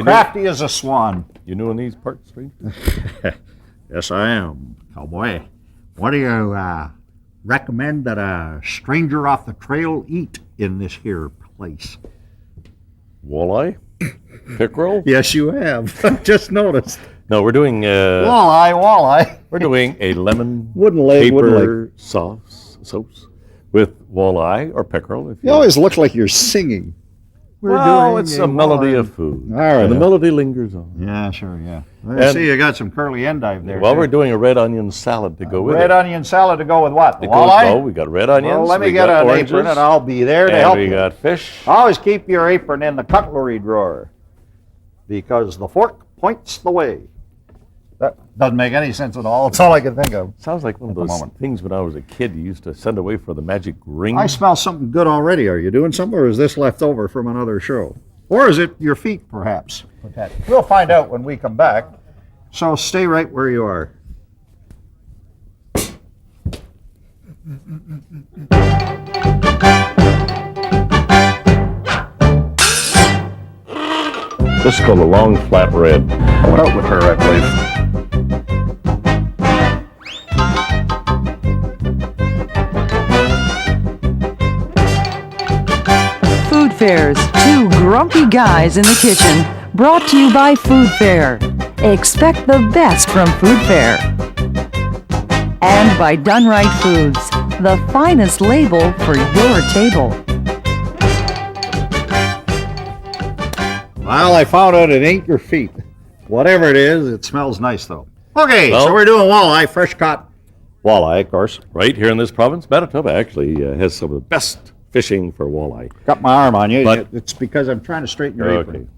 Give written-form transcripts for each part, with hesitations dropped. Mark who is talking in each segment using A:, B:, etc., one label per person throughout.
A: Crafty as a swan.
B: You new in these parts, Street?
A: Yes, I am, cowboy. What do you recommend that a stranger off the trail eat in this here place?
B: Walleye? Pickerel?
A: Yes, you have. Just noticed.
B: No, we're doing
A: Walleye.
B: we're doing a lemon
A: Wooden leg,
B: paper sauce with walleye or pickerel. If
A: You always look like you're singing.
B: Well, it's a melody of food.
A: All right.
B: And the melody lingers on.
A: Yeah, sure, yeah. I see you got some curly endive there.
B: Well, we're doing a red onion salad to go with it.
A: Red onion salad to go with what? The
B: It goes-
A: walleye?
B: Oh, we got red onions.
A: Well, let me
B: we
A: get
B: got
A: an
B: oranges,
A: apron and I'll be there to
B: and
A: help
B: we
A: you.
B: got fish.
A: Always keep your apron in the cutlery drawer because the fork points the way. That doesn't make any sense at all. That's all I can think of.
B: Sounds like one of
A: At the
B: those
A: moment.
B: things when I was a kid you used to send away for the magic ring.
A: I smell something good already. Are you doing something, or is this left over from another show? Or is it your feet, perhaps? We'll find out when we come back. So stay right where you are.
B: This is called a long flat red.
A: I went out with her, I believe.
C: Food Fairs, two grumpy guys in the kitchen, brought to you by Food Fair. Expect the best from Food Fair. And by Done Right Foods, the finest label for your table.
A: Well, I found out it ain't your feet. Whatever it is, it smells nice, though. Okay, so
B: Well-
A: we're doing walleye, fresh caught walleye, of course.
B: Right here in this province, Manitoba actually has some of the best fishing for walleye.
A: Got my arm on you.
B: But-
A: It's because I'm trying to straighten your
B: Okay.
A: apron.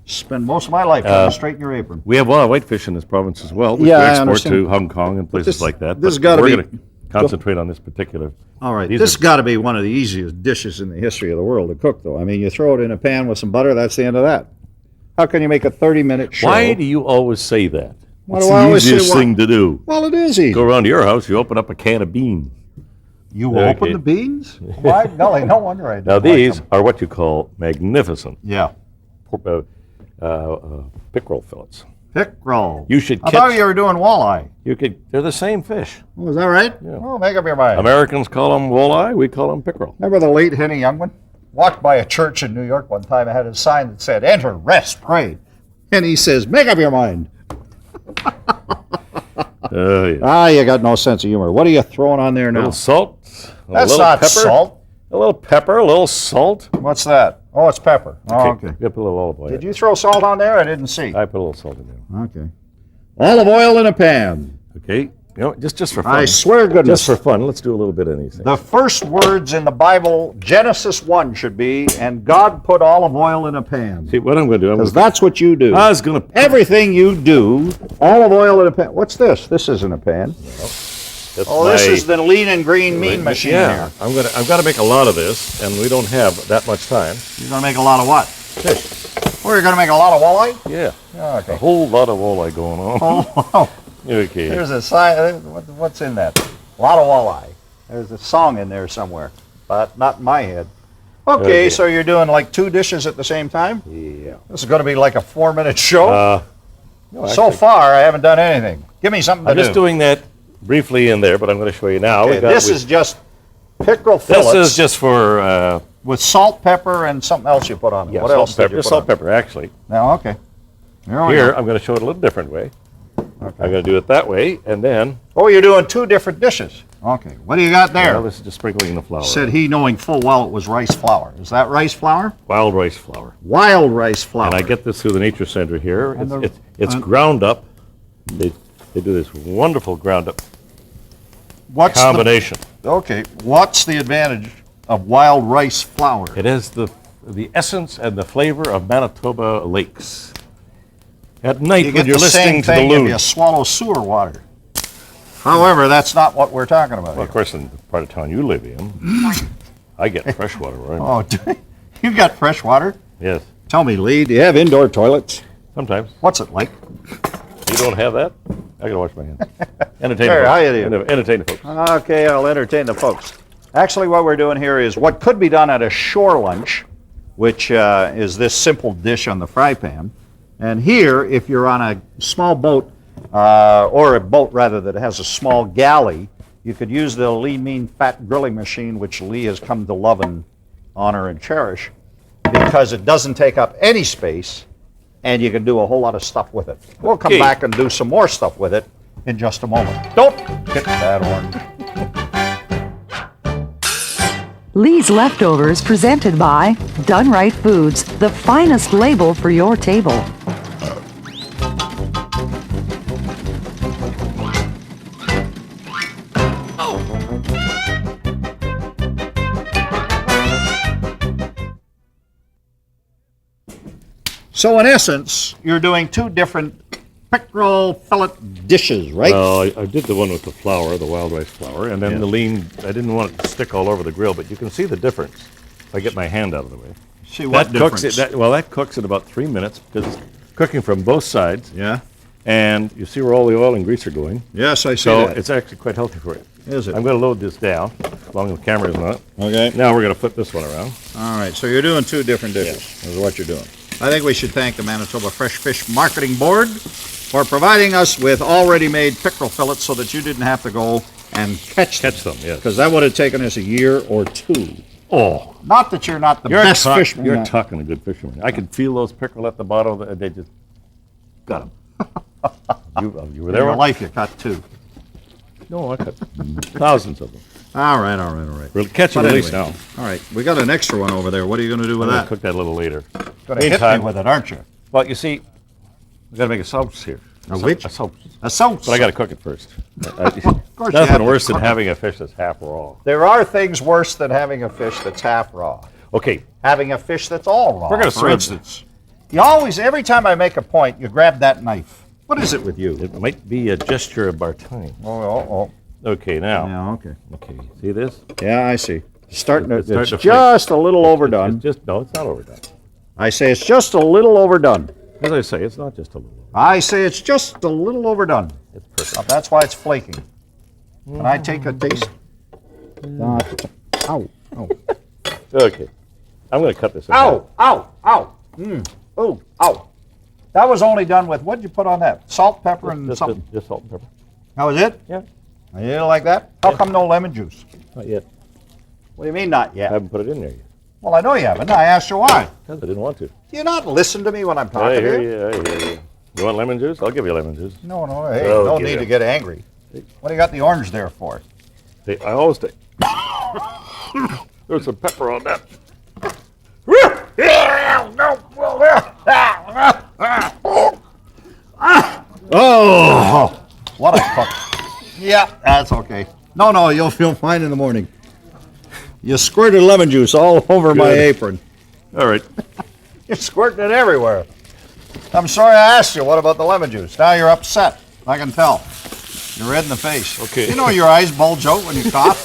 A: Spend most of my life trying to straighten your apron.
B: We have walleye whitefish in this province as well, which
A: Yeah,
B: we
A: I
B: export
A: understand.
B: to Hong Kong and places
A: this-
B: like that.
A: this has
B: But
A: gotta
B: we're
A: be-
B: going to concentrate on this particular.
A: All right,
B: These
A: this has
B: are-
A: got to be one of the easiest dishes in the history of the world to cook, though. I mean, you throw it in a pan with some butter, that's the end of that. How can you make a 30-minute show?
B: Why do you always say that?
A: Why
B: It's
A: do I
B: the
A: always say
B: easiest
A: what?
B: thing to do.
A: Well, it is easy.
B: Go around to your house, you open up a can of beans.
A: You
B: Okay.
A: open the beans? Why, golly, no wonder I don't
B: Now
A: like
B: these
A: them.
B: are what you call magnificent
A: Yeah.
B: pickerel fillets.
A: Pickerel.
B: You should
A: I thought
B: catch-
A: you were doing walleye.
B: They're the same fish.
A: Oh, is that right?
B: Yeah.
A: Oh, make up your mind.
B: Americans call them walleye, we call them pickerel.
A: Remember the late Henny Youngman? Walked by a church in New York one time and had a sign that said, "Enter, rest, pray." And he says, "Make up your mind."
B: Yeah.
A: You got no sense of humor. What are you throwing on there
B: A
A: now?
B: little salt, a
A: That's
B: little
A: not
B: pepper,
A: salt.
B: a little pepper, a little salt.
A: What's that? Oh, it's pepper. Oh, okay.
B: You put a little olive oil.
A: Did you throw salt on there? I didn't see.
B: I put a little salt in there.
A: Okay. Olive oil in a pan.
B: Okay, just for fun.
A: I swear to goodness.
B: Just for fun, let's do a little bit of anything.
A: The first words in the Bible, Genesis 1 should be, "And God put olive oil in a pan."
B: See, what I'm going to do,
A: Because that's what you do.
B: I was going to.
A: Everything you do, olive oil in a pan. What's this? This isn't a pan. Oh, this is the lean and green mean machine
B: Yeah,
A: here.
B: I've got to make a lot of this, and we don't have that much time.
A: You're going to make a lot of what?
B: Fish.
A: Oh, you're going to make a lot of walleye?
B: Yeah,
A: Oh,
B: a
A: okay.
B: whole lot of walleye going on.
A: Oh, wow.
B: Okay.
A: There's a sign. What's in that? A lot of walleye. There's a song in there somewhere, but not in my head. Okay,
B: Okay.
A: so you're doing like two dishes at the same time?
B: Yeah.
A: This is going to be like a 4-minute show?
B: No,
A: So
B: actually,
A: far, I haven't done anything. Give me something to
B: I'm
A: do.
B: just doing that briefly in there, but I'm going to show you now.
A: Okay, this is just pickerel fillets
B: This is just for
A: with salt, pepper, and something else you put on it.
B: yeah,
A: What
B: salt,
A: else did
B: pepper,
A: you
B: just
A: put
B: salt,
A: on?
B: pepper. Actually,
A: No, okay. Here we
B: here
A: go.
B: I'm going to show it a little different way. I'm going to do it that way, and then
A: Oh, you're doing two different dishes. Okay, what do you got there?
B: well, this is just sprinkling the flour.
A: Said he, knowing full well it was rice flour. Is that rice flour?
B: Wild rice flour.
A: Wild rice flour.
B: And I get this through the Nature Center here.
A: And
B: It's ground up. They do this wonderful ground up
A: What's
B: combination.
A: Okay, what's the advantage of wild rice flour?
B: It has the essence and the flavor of Manitoba lakes. At night
A: You
B: when
A: get
B: you're
A: the
B: listening
A: same
B: to the
A: thing if
B: loon.
A: you swallow sewer water. However, that's not what we're talking about
B: Well, of
A: here.
B: course, in the part of town you live in, I get fresh water right
A: Oh, you got fresh water?
B: Yes,
A: Tell me, Lee, do you have indoor toilets?
B: sometimes.
A: What's it like?
B: You don't have that? I gotta wash my hands. Entertain
A: Sure,
B: the
A: how
B: folks.
A: you do?
B: Entertain the folks.
A: Okay, I'll entertain the folks. Actually, what we're doing here is what could be done at a shore lunch, which is this simple dish on the fry pan. And here, if you're on a small boat, or a boat rather that has a small galley, you could use the lean, mean, fat grilling machine, which Lee has come to love and honor and cherish, because it doesn't take up any space, and you can do a whole lot of stuff with it. We'll come back and do some more stuff with it in just a moment. Don't hit that orange.
C: Lee's Leftovers presented by Done Right Foods, the finest label for your table.
A: So in essence, you're doing two different pickerel fillet dishes, right?
B: Well, I did the one with the flour, the wild rice flour, and then the lean, I didn't want it to stick all over the grill, but you can see the difference if I get my hand out of the way.
A: See what difference?
B: That cooks in about 3 minutes because it's cooking from both sides.
A: Yeah.
B: And you see where all the oil and grease are going.
A: Yes, I see
B: So
A: that.
B: it's actually quite healthy for you.
A: Is it?
B: I'm going to load this down, as long as the camera isn't on it.
A: Okay.
B: Now we're going to flip this one around.
A: All right, so you're doing two different dishes, is what you're doing. I think we should thank the Manitoba Fresh Fish Marketing Board for providing us with already made pickerel fillets so that you didn't have to go and catch them.
B: Yes.
A: Because that would have taken us a year or two.
B: Oh,
A: Not that you're not the best fisherman.
B: You're talking a good fisherman. I could feel those pickerel at the bottom. They just got them. You were
A: In
B: there?
A: your life, you caught two.
B: No, I caught thousands of them.
A: All right.
B: We're catch and
A: But
B: release
A: anyway,
B: now.
A: All right, we got an extra one over there. What are you going to do with
B: I'm going
A: that?
B: to cook that a little later.
A: Going to hit me with it, aren't you?
B: Well, you see, we got to make a sauce here.
A: which?
B: A sauce.
A: A sauce.
B: But I got to cook it first.
A: course you have
B: Nothing
A: to
B: worse than
A: cook it.
B: having a fish that's half raw.
A: There are things worse than having a fish that's half raw.
B: Okay,
A: Having a fish that's all raw.
B: We're gonna
A: for
B: serve-
A: instance. You always, every time I make a point, you grab that knife. What is it with you?
B: it might be a gesture of our time.
A: Oh.
B: Okay, now.
A: Yeah, okay.
B: Okay, see this?
A: Yeah, I see. It's starting
B: It's
A: to,
B: starting
A: it's
B: to flake.
A: just a little overdone.
B: It's just, no, it's not overdone.
A: I say it's just a little overdone.
B: As I say, it's not just a little.
A: I say it's just a little overdone.
B: It's perfect.
A: Now, that's why it's flaking. Can I take a taste? Ow.
B: Okay, I'm going to cut this out.
A: Ow. Ooh, ow. That was only done with, what did you put on that? Salt, pepper, and something?
B: Just salt and pepper.
A: That was it?
B: Yeah,
A: You didn't like that? How come no lemon juice?
B: not yet.
A: What do you mean not
B: I
A: yet?
B: haven't put it in there yet.
A: Well, I know you haven't. I asked you why.
B: Because I didn't want to.
A: Do you not listen to me when I'm
B: I
A: talking
B: hear
A: to you?
B: you, I hear you. You want lemon juice? I'll give you lemon juice.
A: No, hey,
B: Oh,
A: no
B: get
A: need
B: it.
A: to get angry. What do you got the orange there for?
B: I always take. There's some pepper on that.
A: Oh, what a cook. Yeah, that's okay. No, you'll feel fine in the morning. You squirted lemon juice all over my
B: Good.
A: apron.
B: All right.
A: You're squirting it everywhere. I'm sorry I asked you, what about the lemon juice? Now you're upset. I can tell. You're red in the face.
B: Okay.
A: You know your eyes bulge out when you cough?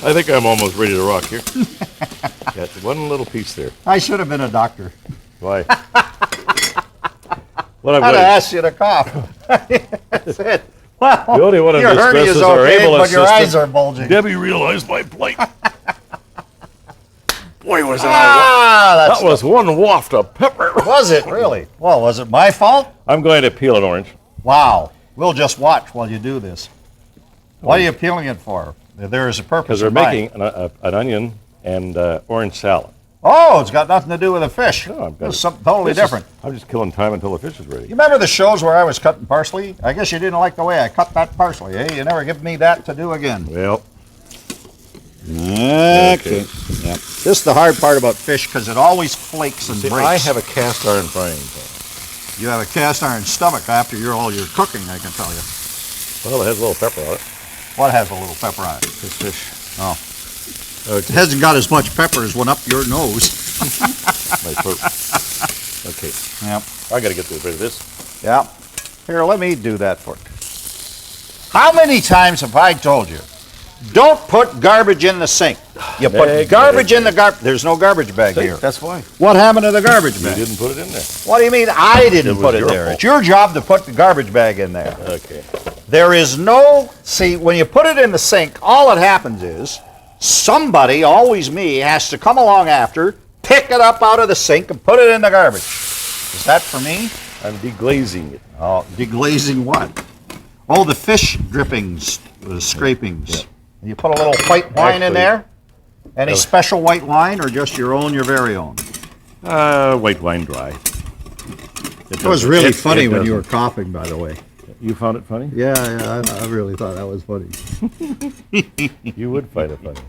B: I think I'm almost ready to rock here. Got one little piece there.
A: I should have been a doctor.
B: Why? What I've
A: I'd have
B: got
A: asked you to cough. That's it. Well,
B: The only one of
A: your
B: these
A: hernia's
B: stresses are
A: okay,
B: able
A: but your
B: assistant.
A: eyes are bulging.
B: Debbie realized my plight. Boy, was
A: That
B: that was one waft of pepper.
A: was it really? Well, was it my fault?
B: I'm going to peel an orange.
A: Wow. We'll just watch while you do this. What are you peeling it for? There is a purpose.
B: Because we're
A: in mind.
B: making an onion and orange salad.
A: Oh, it's got nothing to do with the fish.
B: No, I've got
A: It's
B: it.
A: something totally
B: This is-
A: different.
B: I'm just killing time until the fish is ready.
A: You remember the shows where I was cutting parsley? I guess you didn't like the way I cut that parsley, eh? You never give me that to do again.
B: Well,
A: Okay. Yep. This is the hard part about fish because it always flakes and
B: see,
A: breaks.
B: I have a cast iron frying pan.
A: You have a cast iron stomach after all your cooking, I can tell you.
B: Well, it has a little pepper on it.
A: What has a little pepper on it?
B: This fish.
A: Oh.
B: Okay.
A: It hasn't got as much pepper as went up your nose.
B: My throat. Okay.
A: Yep.
B: I got to get rid of this.
A: Yeah. Here, let me do that for you. How many times have I told you, don't put garbage in the sink? You put
B: Bag,
A: garbage
B: bag,
A: in the garbage. There's no garbage bag
B: See,
A: here.
B: that's why.
A: What happened to the garbage
B: You
A: bag?
B: didn't put it in there.
A: What do you mean I didn't
B: It was
A: put it
B: your
A: there?
B: fault.
A: It's your job to put the garbage bag in there.
B: Okay.
A: There is no, see, when you put it in the sink, all that happens is somebody, always me, has to come along after, pick it up out of the sink and put it in the garbage. Is that for me?
B: I'm deglazing it.
A: Oh, deglazing what? Oh, the fish drippings, the scrapings.
B: Yeah.
A: You put a little white wine in
B: Actually,
A: there? Any special white wine or just your very own?
B: White wine dry.
A: It was really funny when you were coughing, by the way.
B: You found it funny?
A: Yeah, I really thought that was funny.
B: You would find it funny.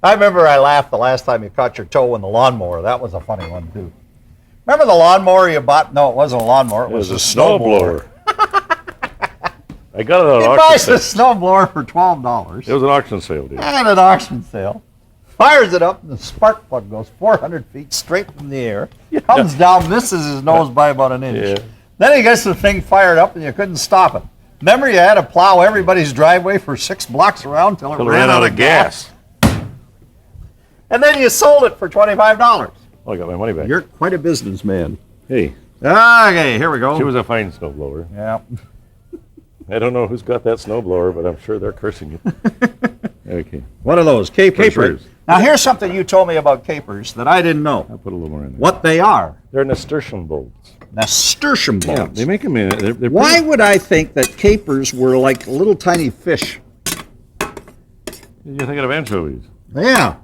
A: I remember I laughed the last time you caught your toe in the lawnmower. That was a funny one, too. Remember the lawnmower you bought? No, it wasn't a lawnmower. It was a snowblower.
B: I got it on
A: He
B: auction
A: buys a
B: sale.
A: snowblower for $12.
B: It was an auction sale, dude.
A: At an auction sale. Fires it up, and the spark plug goes 400 feet straight from the air. Comes down, misses his nose by about an inch.
B: Yeah.
A: Then he gets the thing fired up, and you couldn't stop it. Remember, you had to plow everybody's driveway for 6 blocks around until it ran out of gas. And then you sold it for $25.
B: Well, I got my money back.
A: You're quite a businessman.
B: Hey,
A: Okay, here we go.
B: she was a fine snowblower.
A: Yeah.
B: I don't know who's got that snowblower, but I'm sure they're cursing it. Okay.
A: What are those? Capers.
B: Capers.
A: Right? Now, here's something you told me about capers that I didn't know.
B: I'll put a little more in there.
A: What they are.
B: They're nasturtium bolts.
A: Nasturtium
B: Yeah,
A: bolts.
B: they make them in. They're
A: Why
B: pretty-
A: would I think that capers were like little tiny fish?
B: You're thinking of anchovies.
A: Yeah.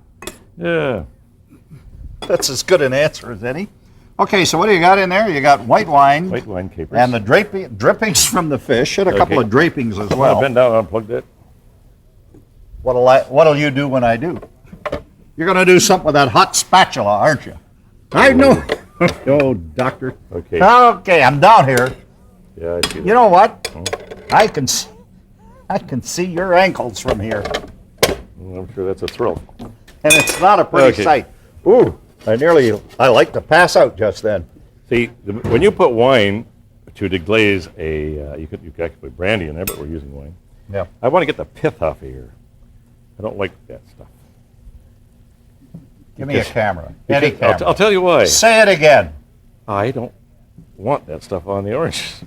B: Yeah.
A: That's as good an answer as any. Okay, so what do you got in there? You got white wine.
B: White wine capers.
A: And the drippings from the fish, and a couple of drapings as
B: Well,
A: well.
B: bend down and unplug that.
A: What'll you do when I do? You're going to do something with that hot spatula, aren't you? I know. Oh, doctor.
B: Okay.
A: Okay, I'm down here.
B: Yeah, I see that.
A: You know what? I can see your ankles from here,
B: Well, I'm sure that's a thrill.
A: and it's not a pretty
B: Okay.
A: sight. Ooh, I like to pass out just then.
B: See, when you put wine to deglaze you could actually put brandy in there, but we're using wine.
A: Yeah.
B: I want to get the pith off of here. I don't like that stuff.
A: Give me a camera. Any
B: Because-
A: camera.
B: I'll tell you why.
A: Say it again.
B: I don't want that stuff on the oranges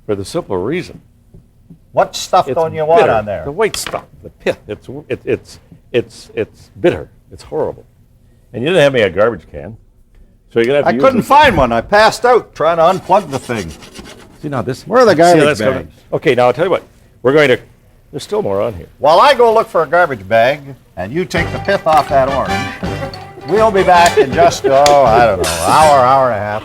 B: for the simple reason.
A: What stuff
B: It's
A: don't you want
B: bitter.
A: on there?
B: The white stuff, the pith. It's bitter. It's horrible. And you didn't have me a garbage can, so you're gonna have to
A: I
B: use
A: couldn't
B: this-
A: find one. I passed out trying to unplug the thing.
B: See now this.
A: Where are the
B: see
A: garbage
B: how that's coming?
A: bags?
B: Okay, now I'll tell you what. We're going to. There's still more on here.
A: While I go look for a garbage bag and you take the pith off that orange, we'll be back in just, I don't know, hour and a half.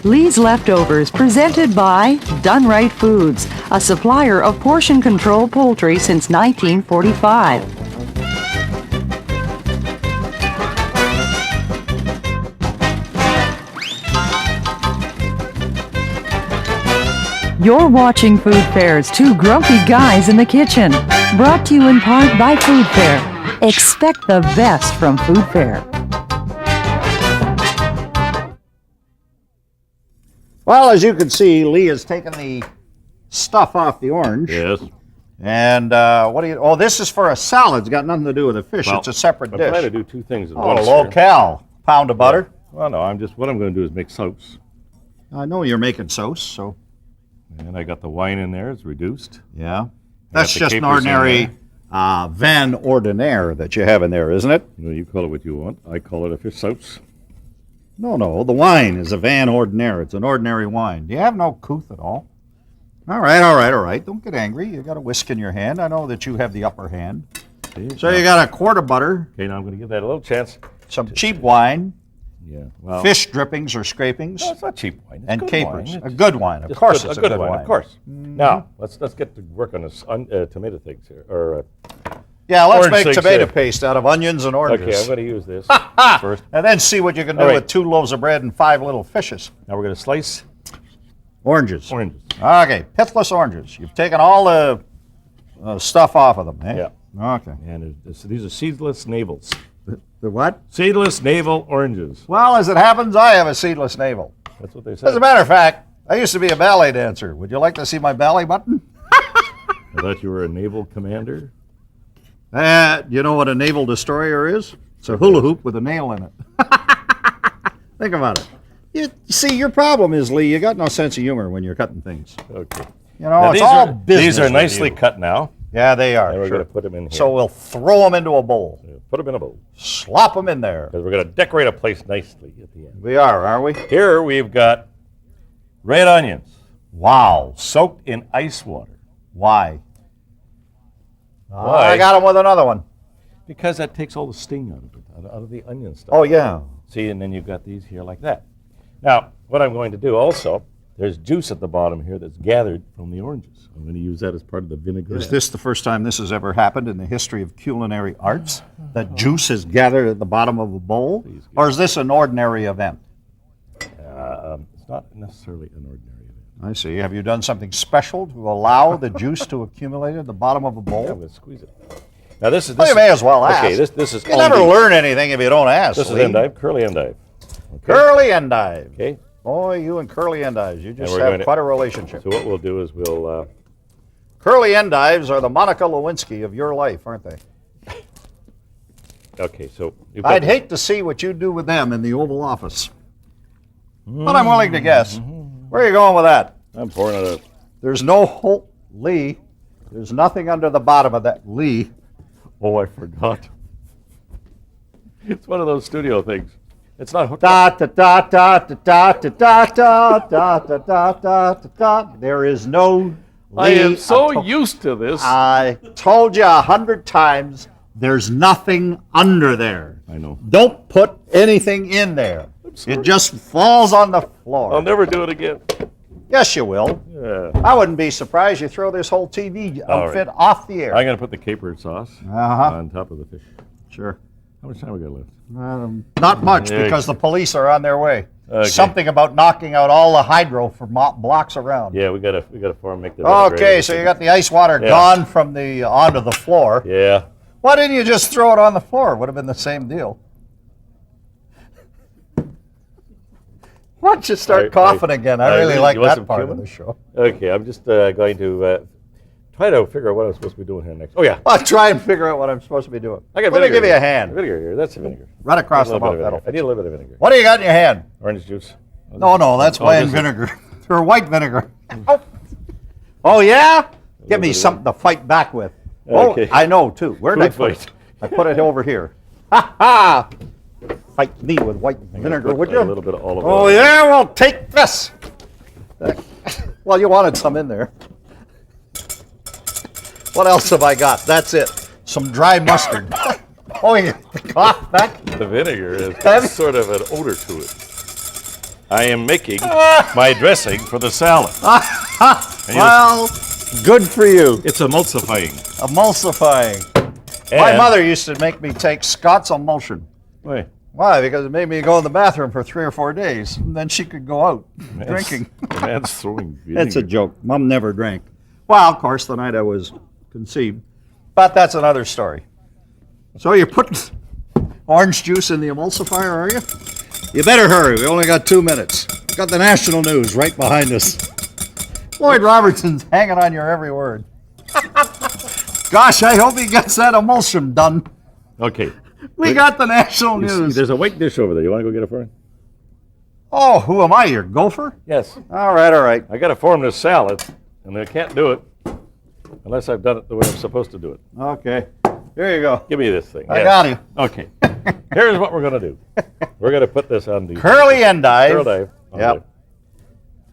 C: Lee's Leftovers, presented by Done Right Foods, a supplier of portion control poultry since 1945. You're watching Food Fair's Two Grumpy Guys in the Kitchen, brought to you in part by Food Fair. Expect the best from Food Fair.
A: Well, as you can see, Lee has taken the stuff off the orange.
B: Yes.
A: And what do you, this is for a salad. It's got nothing to do with the fish.
B: Well,
A: it's a separate
B: I'm
A: dish.
B: trying to do two things at
A: Oh,
B: once. here.
A: locale. Pound of butter.
B: Well, no, what I'm going to do is make soaps.
A: I know you're making sauce, so.
B: And I got the wine in there. It's reduced.
A: Yeah. That's
B: the
A: just an
B: capers in
A: ordinary Van Ordinaire that you have in there, isn't it?
B: You call it what you want. I call it a fish soaps.
A: No. The wine is a Van Ordinaire. It's an ordinary wine. Do you have no couth at all? All right. Don't get angry. You got a whisk in your hand. I know that you have the upper hand.
B: See?
A: So you got a quart of butter,
B: Okay, now I'm going to give that a little chance.
A: some cheap wine,
B: Yeah. Well,
A: fish drippings or scrapings,
B: no, it's not cheap wine. It's
A: and
B: good
A: capers.
B: wine.
A: A good wine. Of
B: It's
A: course,
B: good-
A: it's a good wine.
B: Of course. Now let's get to work on this tomato things here.
A: Yeah, let's
B: Orange
A: make
B: things
A: tomato
B: here.
A: paste out of onions and oranges.
B: Okay, I'm going to use this first.
A: And then see what you can do
B: All right.
A: with 2 loaves of bread and 5 little fishes.
B: Now we're going to slice
A: Oranges.
B: oranges.
A: Okay, pithless oranges. You've taken all the stuff off of them, eh?
B: Yeah.
A: Okay.
B: And these are seedless navels.
A: The what?
B: Seedless navel oranges.
A: Well, as it happens, I have a seedless navel.
B: That's what they
A: As a
B: said.
A: matter of fact, I used to be a ballet dancer. Would you like to see my ballet button?
B: I thought you were a naval commander.
A: You know what a naval destroyer is? It's a hula hoop with a nail in it. Think about it. You see, your problem is, Lee, you got no sense of humor when you're cutting things.
B: Okay.
A: You know,
B: Now,
A: it's all business.
B: These are
A: with
B: nicely
A: you.
B: cut now.
A: Yeah, they are.
B: And we're
A: sure.
B: going to put them in here.
A: So we'll throw them into a bowl.
B: Put them in a bowl.
A: Slop them in there.
B: Because we're going to decorate a place nicely at the end.
A: We are we?
B: Here we've got red onions.
A: Wow.
B: Soaked in ice water.
A: Why?
B: Why?
A: I got them with another one.
B: Because that takes all the sting out of it, out of the onion stuff.
A: Oh, yeah.
B: See, and then you've got these here like that. Now, what I'm going to do also, there's juice at the bottom here that's gathered from the oranges. I'm going to use that as part of the vinaigrette.
A: Is this the first time this has ever happened in the history of culinary arts? That juice is gathered at the bottom of a bowl? Or is this an ordinary event?
B: It's not necessarily an ordinary event.
A: I see. Have you done something special to allow the juice to accumulate at the bottom of a
B: I'm
A: bowl?
B: going to squeeze it. Now this is.
A: Well, you may as well ask.
B: Okay, this is.
A: You never learn anything if you don't ask.
B: This is
A: Lee.
B: endive, curly endive. Okay.
A: Curly endive.
B: Okay.
A: Boy, you and curly endives, you just
B: we're
A: have
B: going to-
A: quite a relationship.
B: So what we'll do is we'll.
A: Curly endives are the Monica Lewinsky of your life, aren't they?
B: Okay, so. you've got
A: I'd
B: the-
A: hate to see what you do with them in the Oval Office. But I'm willing to guess. Where are you going with that?
B: I'm pouring it out.
A: There's no hole, Lee. There's nothing under the bottom of that, Lee.
B: Oh, I forgot. It's one of those studio things. It's not hooked up.
A: Da da da da da da da da da da da da da. There is no
B: I
A: Lee.
B: am so used to this.
A: I told you 100 times, there's nothing under there.
B: I know.
A: Don't put anything in there. It just falls on the floor.
B: I'll never do it again.
A: Yes, you will.
B: Yeah.
A: I wouldn't be surprised you throw this whole TV
B: All
A: outfit off the air.
B: I'm going to put the caper sauce on top of the fish.
A: Sure.
B: How much time we got left?
A: Not much,
B: Yeah.
A: because the police are on their way.
B: Okay.
A: Something about knocking out all the hydro for blocks around.
B: Yeah, we got to form make the.
A: Okay, so you got the ice water gone from the onto the floor.
B: Yeah.
A: Why didn't you just throw it on the floor? It would have been the same deal. Why don't you start coughing again? I really like
B: you want
A: that
B: some
A: part of
B: cumin?
A: the show.
B: Okay, I'm just going to try to figure out what I'm supposed to be doing here next. Oh yeah,
A: I'll try and figure out what I'm supposed to be doing.
B: I got
A: Let me
B: vinegar
A: give you
B: here.
A: a hand.
B: Vinegar here. That's the vinegar.
A: Right across
B: I
A: the
B: need a little
A: mouth.
B: bit of
A: That'll
B: vinegar. I need a little bit of vinegar.
A: What do you got in your hand?
B: Orange juice.
A: No, that's
B: Oh,
A: bland
B: this is-
A: vinegar. Or white vinegar. Oh, yeah? Give me something to fight back with.
B: Okay.
A: Oh, I know, too. Where'd I
B: Food
A: put
B: fight.
A: it? I put it over here. Ha ha! Fight me with white vinegar,
B: Put
A: would
B: a
A: you?
B: little bit of olive
A: Oh,
B: oil.
A: yeah? Well, take this. Well, you wanted some in there. What else have I got? That's it. Some dry mustard. Oh, you got the cough back?
B: The vinegar
A: Have
B: has
A: you-
B: sort of an odor to it. I am making my dressing for the salad. And
A: Well, good for you.
B: it's emulsifying.
A: Emulsifying. My
B: And-
A: mother used to make me take Scott's emulsion.
B: Wait,
A: Why? Because it made me go in the bathroom for 3 or 4 days, and then she could go out drinking.
B: the man's throwing vinegar.
A: That's a joke. Mom never drank. Well, of course, the night I was conceived. But that's another story. So you're putting orange juice in the emulsifier, are you? You better hurry. We only got 2 minutes. Got the national news right behind us. Lloyd Robertson's hanging on your every word. Gosh, I hope he gets that emulsion done.
B: Okay.
A: We got the national
B: You see,
A: news.
B: there's a white dish over there. You want to go get it for me?
A: Oh, who am I, your gopher?
B: Yes.
A: All right, all right.
B: I got to form this salad, and I can't do it unless I've done it the way I'm supposed to do it.
A: Okay, here you go.
B: Give me this thing.
A: I
B: Yes.
A: got you.
B: Okay. Here's what we're going to do. We're going to put this on the
A: Curly endive.
B: endive.
A: Yep.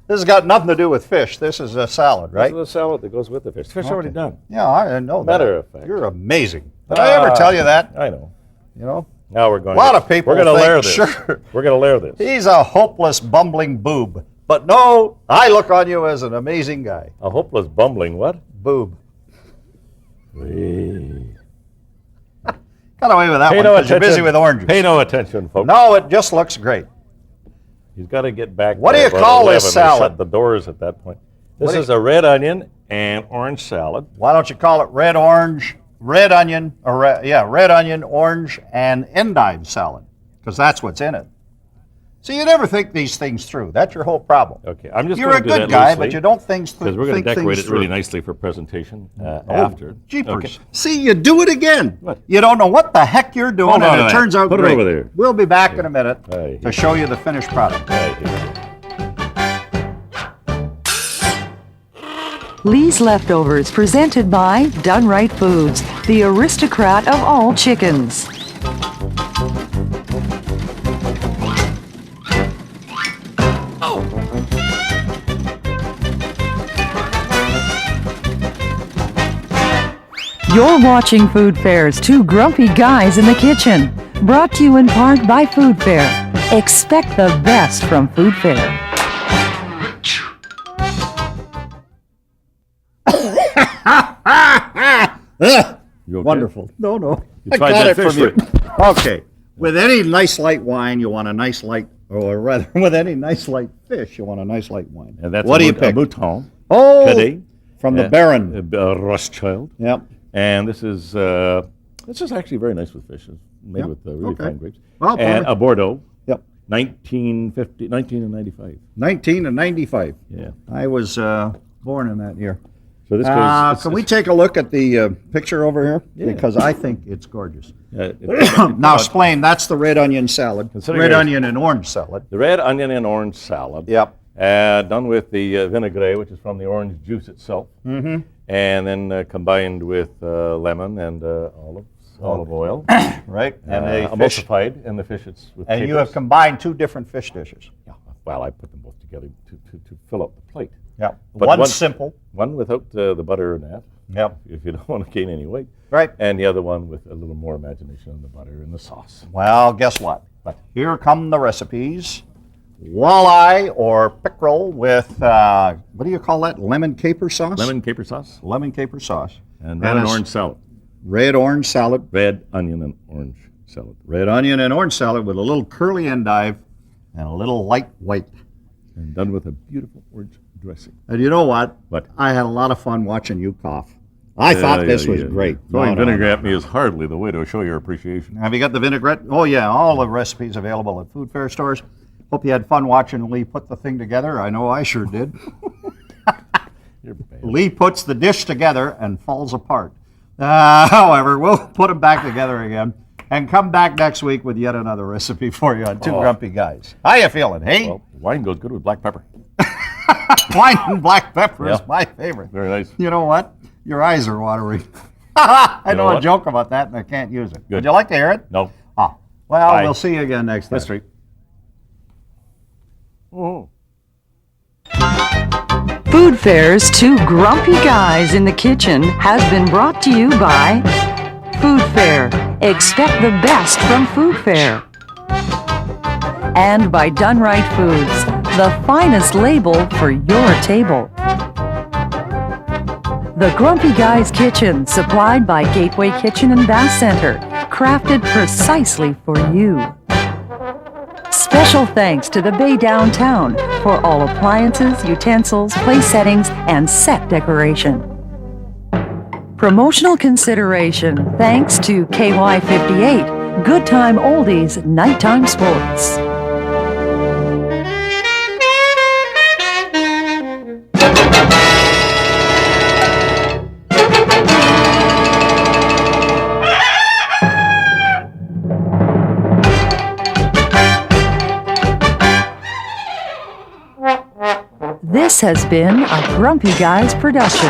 A: This has got nothing to do with fish. This is a salad, right?
B: This is the salad that goes with the fish. Fish already done.
A: Yeah, I know that.
B: Matter of fact.
A: You're amazing. Did I ever tell you that?
B: I know.
A: You know?
B: Now we're going.
A: A lot of people
B: We're going to
A: think,
B: layer this.
A: sure.
B: We're going to layer this.
A: He's a hopeless, bumbling boob. But no, I look on you as an amazing guy.
B: A hopeless bumbling what?
A: Boob.
B: Hey.
A: Got away with that
B: Pay
A: one
B: no
A: because you're
B: attention.
A: busy with oranges.
B: Pay no attention, folks.
A: No, it just looks great.
B: He's got to get back.
A: What
B: by
A: do you
B: about
A: call this
B: 11.
A: salad?
B: They shut the doors at that point. This
A: What do
B: is a red onion and orange salad.
A: Why don't you call it red onion, red onion, orange, and endive salad? Because that's what's in it. So you never think these things through. That's your whole problem.
B: Okay, I'm just
A: You're
B: going
A: a
B: to do
A: good
B: that
A: guy,
B: loosely
A: but you don't think through.
B: because we're going to decorate it really
A: through.
B: nicely for presentation
A: Oh,
B: after.
A: jeepers.
B: Okay.
A: See, you do it again.
B: What?
A: You don't know what the heck you're doing,
B: Hold on
A: and
B: to
A: it
B: that.
A: turns out
B: Put it
A: great.
B: over there.
A: We'll be back in a minute
B: Hey,
A: to show you the finished product.
B: Right here.
C: Lee's Leftovers, presented by Done Right Foods, the aristocrat of all chickens. You're watching Food Fair's Two Grumpy Guys in the Kitchen, brought to you in part by Food Fair. Expect the best from Food Fair.
B: You okay?
A: Wonderful. No.
B: You
A: I
B: tried
A: got
B: that
A: it
B: fish
A: from you.
B: right.
A: Okay. With any nice light wine, you want a nice light, or rather, with any nice light fish, you want a nice light wine.
B: And that's
A: what
B: a,
A: do you
B: a
A: pick?
B: mouton.
A: Oh,
B: Cadet.
A: from the Baron.
B: Rothschild.
A: Yep.
B: And this is actually very nice with fish. It's made with really fine grapes.
A: Well,
B: and a Bordeaux.
A: Yep.
B: 1995.
A: 1995.
B: Yeah.
A: I was born in that year.
B: So this goes.
A: Can we take a look at the picture over here?
B: Yeah.
A: Because I think it's gorgeous.
B: Now,
A: Now explain, that's the red onion salad.
B: Considering
A: Red
B: there's-
A: onion and orange salad.
B: the red onion and orange salad.
A: Yep.
B: Done with the vinaigrette, which is from the orange juice itself. Mm-hmm. And then combined with lemon and olive oil.
A: Right?
B: And
A: the fish.
B: emulsified, and the fish it's with
A: And you have
B: capers.
A: combined two different fish dishes.
B: Yeah, well, I put them both together to fill up the plate.
A: Yeah.
B: But
A: One
B: one-
A: simple.
B: One without the butter and that,
A: Yep.
B: if you don't want to gain any weight.
A: Right.
B: And the other one with a little more imagination on the butter and the sauce.
A: Well, guess what? Here come the recipes. Walleye or pickerel with, what do you call that? Lemon caper sauce?
B: Lemon caper sauce
A: Lemon caper sauce.
B: and red and
A: it's
B: orange salad.
A: Red orange salad.
B: Red onion and orange salad.
A: Red onion and orange salad with a little curly endive and a little light white.
B: And done with a beautiful orange dressing.
A: And you know what?
B: What?
A: I had a lot of fun watching you cough. I thought this was great.
B: Throwing
A: No, no,
B: vinegar
A: no.
B: at me is hardly the way to show your appreciation.
A: Have you got the vinaigrette? Oh, yeah, all the recipes available at Food Fair stores. Hope you had fun watching Lee put the thing together. I know I sure did.
B: You're bad.
A: Lee puts the dish together and falls apart. However, we'll put them back together again and come back next week with yet another recipe for you on Two Grumpy Guys. How you feeling, hey?
B: Well, wine goes good with black pepper.
A: Wine and black pepper is
B: Yeah.
A: my favorite.
B: Very nice.
A: You know what? Your eyes are watering. I
B: You know
A: know a
B: what?
A: joke about that and I can't use it.
B: Good.
A: Would you like to hear it?
B: No.
A: Ah, well,
B: Bye.
A: we'll see you again next time.
B: Mystery. Oh.
C: Food Fair's Two Grumpy Guys in the Kitchen has been brought to you by Food Fair. Expect the best from Food Fair. And by Done Right Foods, the finest label for your table. The Grumpy Guys Kitchen, supplied by Gateway Kitchen and Bath Center, crafted precisely for you. Special thanks to the Bay Downtown for all appliances, utensils, place settings, and set decoration. Promotional consideration thanks to KY58, Good Time Oldies, Nighttime Sports. This has been a Grumpy Guys production.